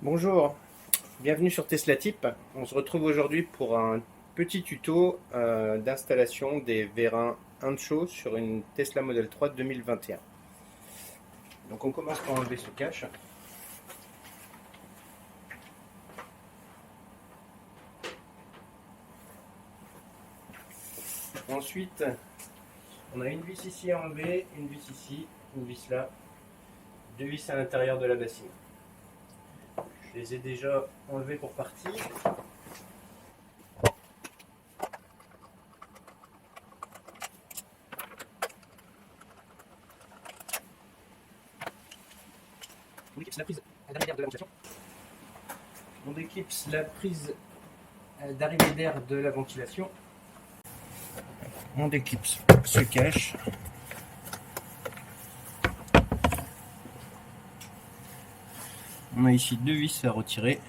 Bonjour, bienvenue sur Tesla Tip. On se retrouve aujourd'hui pour un petit tuto d'installation des vérins Ancho sur une Tesla Model 3 2021. Donc on commence par enlever ce cache. Ensuite, on a une vis ici à enlever, une vis ici, une vis là, deux vis à l'intérieur de la bassine. Je les ai déjà enlevées pour partie. On déclipse la prise d'arrivée d'air de la ventilation. On déclipse la prise d'arrivée d'air de la ventilation. On déclipse ce cache. On a ici deux vis à retirer.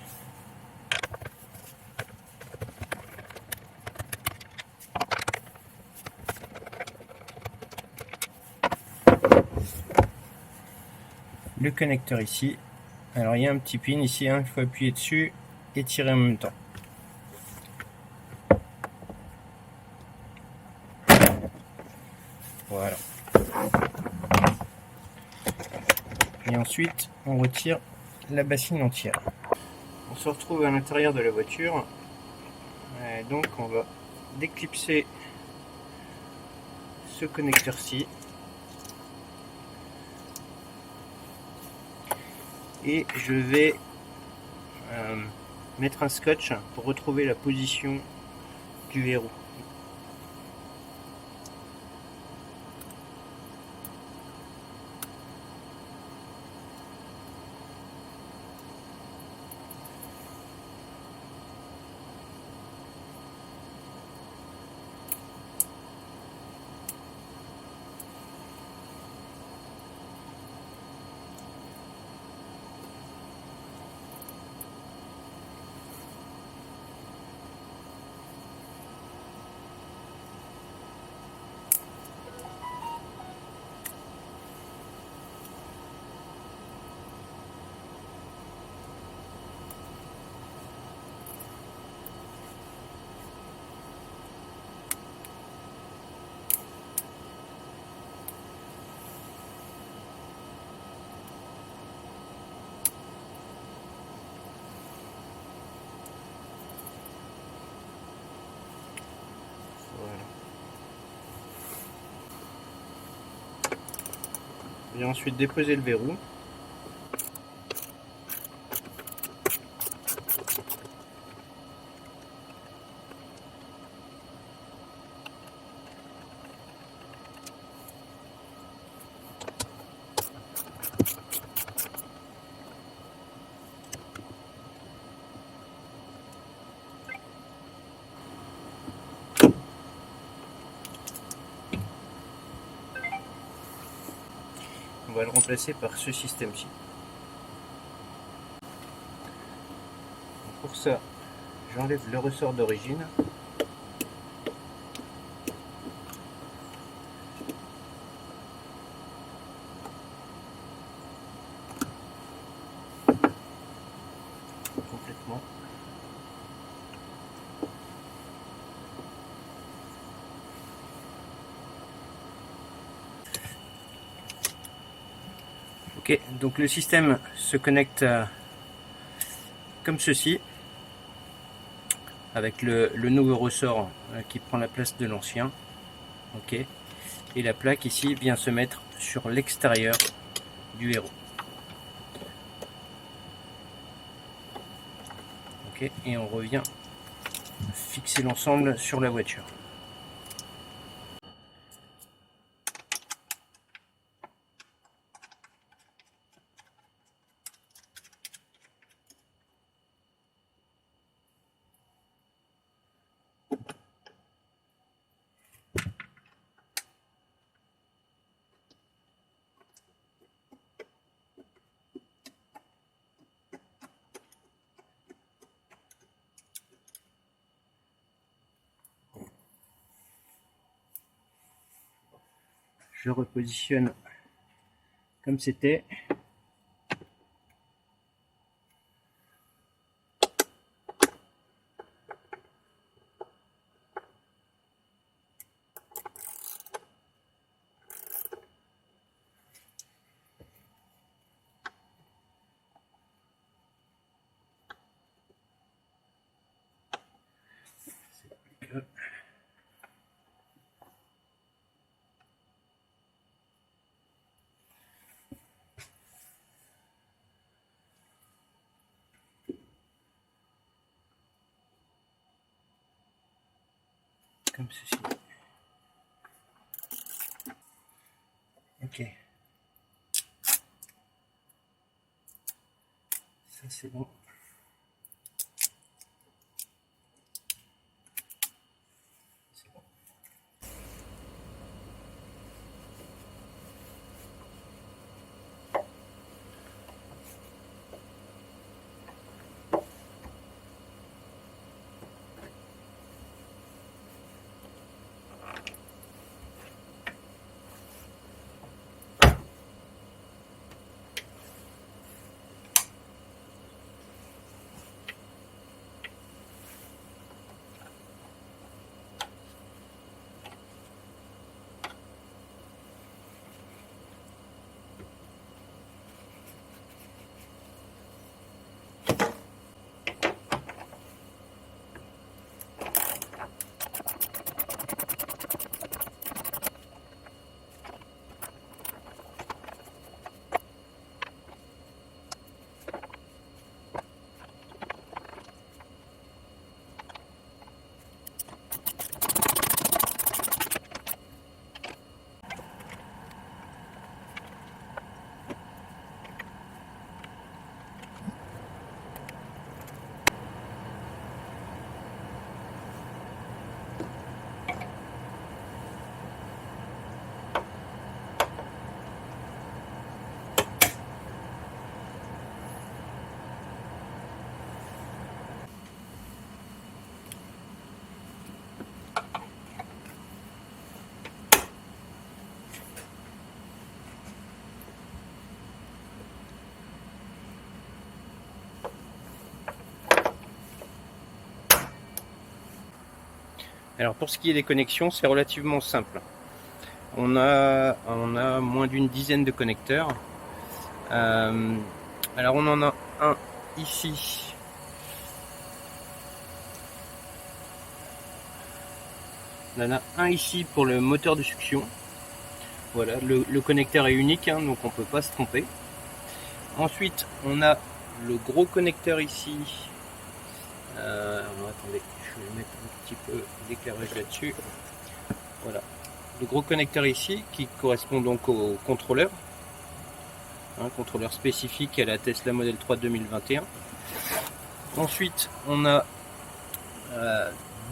Le connecteur ici. Alors il y a un petit pin ici, il faut appuyer dessus et tirer en même temps. Voilà. Et ensuite on retire la bassine entière. On se retrouve à l'intérieur de la voiture. Donc on va déclipser ce connecteur-ci. Et je vais mettre un scotch pour retrouver la position du verrou. Voilà. Et ensuite déposer le verrou. On va le remplacer par ce système-ci. Pour ça, j'enlève le ressort d'origine. Complètement. Ok, donc le système se connecte comme ceci, avec le nouveau ressort qui prend la place de l'ancien. Ok, et la plaque ici vient se mettre sur l'extérieur du verrou. Ok, et on revient fixer l'ensemble sur la voiture. Je repositionne comme c'était. comme ceci. Ok. Ça c'est bon. C'est bon. Alors pour ce qui est des connexions, c'est relativement simple. On a moins d'une dizaine de connecteurs. Alors on en a un ici. On en a un ici pour le moteur de succion. Voilà, le connecteur est unique, hein, donc on ne peut pas se tromper. Ensuite, on a le gros connecteur ici. Alors, attendez, je vais mettre un petit peu d'éclairage là-dessus. Voilà, le gros connecteur ici qui correspond donc au contrôleur. Un contrôleur spécifique à la Tesla Model 3 2021. Ensuite, on a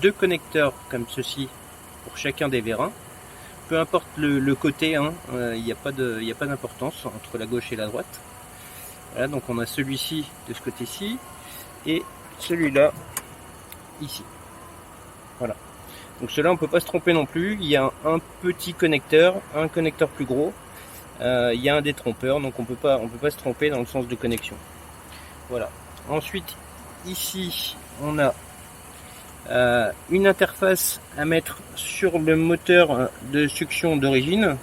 deux connecteurs comme ceci pour chacun des vérins. Peu importe le côté, il n'y a pas d'importance entre la gauche et la droite. Voilà, donc on a celui-ci de ce côté-ci et celui-là ici. Voilà. Donc celui-là on peut pas se tromper non plus. Il y a un petit connecteur, un connecteur plus gros. Il y a un détrompeur, donc on peut pas se tromper dans le sens de connexion. Voilà. Ensuite, ici, on a une interface à mettre sur le moteur de succion d'origine.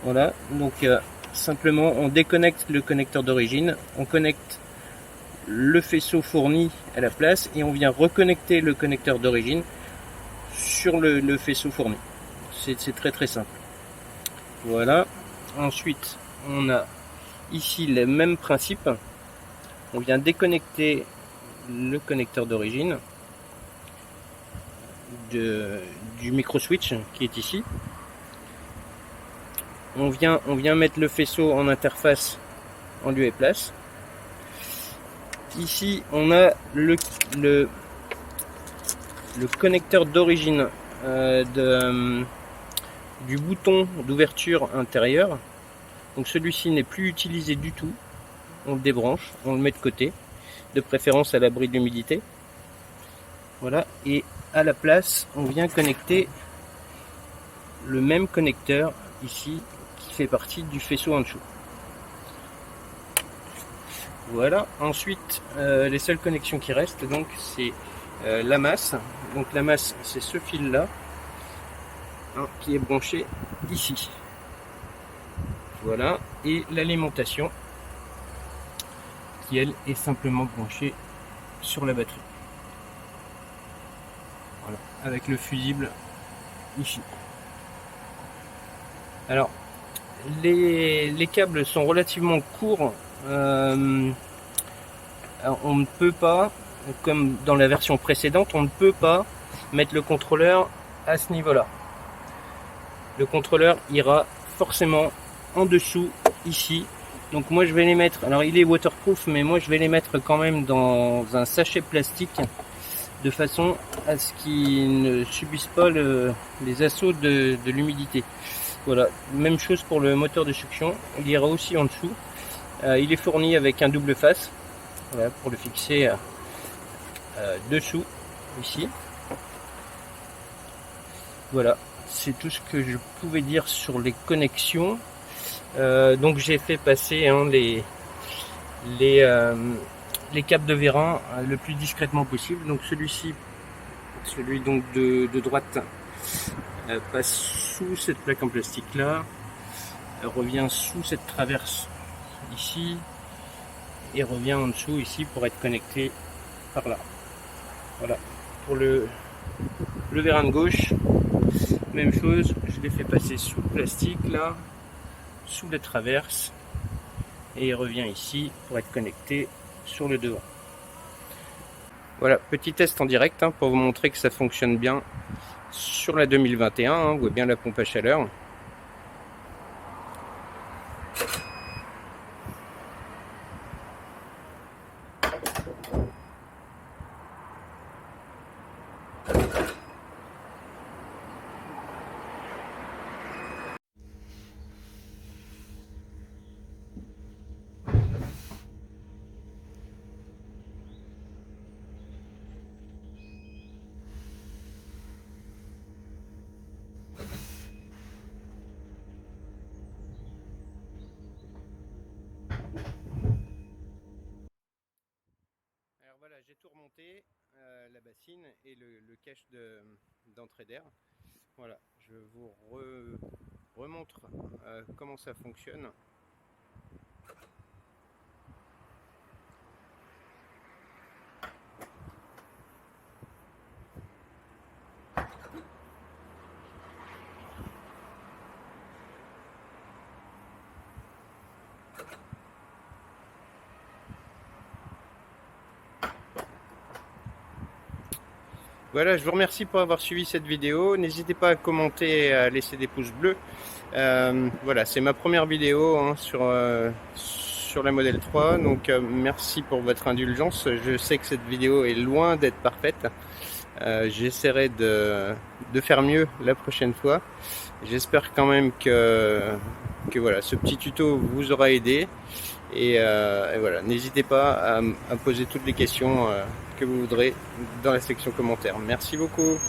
Voilà. Donc simplement, on déconnecte le connecteur d'origine, on connecte le faisceau fourni à la place et on vient reconnecter le connecteur d'origine sur le faisceau fourni. C'est très très simple. Voilà. Ensuite, on a ici le même principe. On vient déconnecter le connecteur d'origine du micro switch qui est ici. On vient mettre le faisceau en interface en lieu et place. Ici, on a le connecteur d'origine du bouton d'ouverture intérieur. Donc celui-ci n'est plus utilisé du tout. On le débranche, on le met de côté, de préférence à l'abri de l'humidité. Voilà, et à la place, on vient connecter le même connecteur ici qui fait partie du faisceau en dessous. Voilà, ensuite les seules connexions qui restent donc c'est la masse. Donc la masse c'est ce fil là qui est branché ici. Voilà, et l'alimentation qui elle est simplement branchée sur la batterie. Voilà, avec le fusible ici. Alors les câbles sont relativement courts. On ne peut pas, comme dans la version précédente, on ne peut pas mettre le contrôleur à ce niveau-là. Le contrôleur ira forcément en dessous, ici. Donc moi je vais les mettre, alors il est waterproof, mais moi je vais les mettre quand même dans un sachet plastique, de façon à ce qu'ils ne subissent pas les assauts de l'humidité. Voilà, même chose pour le moteur de succion, il ira aussi en dessous. Il est fourni avec un double face, voilà, pour le fixer dessous, ici. Voilà, c'est tout ce que je pouvais dire sur les connexions. Donc j'ai fait passer les câbles de vérin le plus discrètement possible. Donc celui-ci, celui donc de droite, passe sous cette plaque en plastique là, revient sous cette traverse ici et revient en dessous ici pour être connecté par là. Voilà, pour le vérin de gauche, même chose, je l'ai fait passer sous le plastique là, sous la traverse, et il revient ici pour être connecté sur le devant. Voilà, petit test en direct pour vous montrer que ça fonctionne bien sur la 2021, vous voyez bien la pompe à chaleur. Alors voilà, j'ai tout remonté, la bassine et le cache d'entrée d'air. Voilà, je vous remontre comment ça fonctionne. Voilà, je vous remercie pour avoir suivi cette vidéo. N'hésitez pas à commenter et à laisser des pouces bleus. Voilà, c'est ma première vidéo sur la Model 3. Donc merci pour votre indulgence. Je sais que cette vidéo est loin d'être parfaite. J'essaierai de faire mieux la prochaine fois. J'espère quand même que voilà, ce petit tuto vous aura aidé. Et voilà, n'hésitez pas à poser toutes les questions que vous voudrez dans la section commentaires. Merci beaucoup.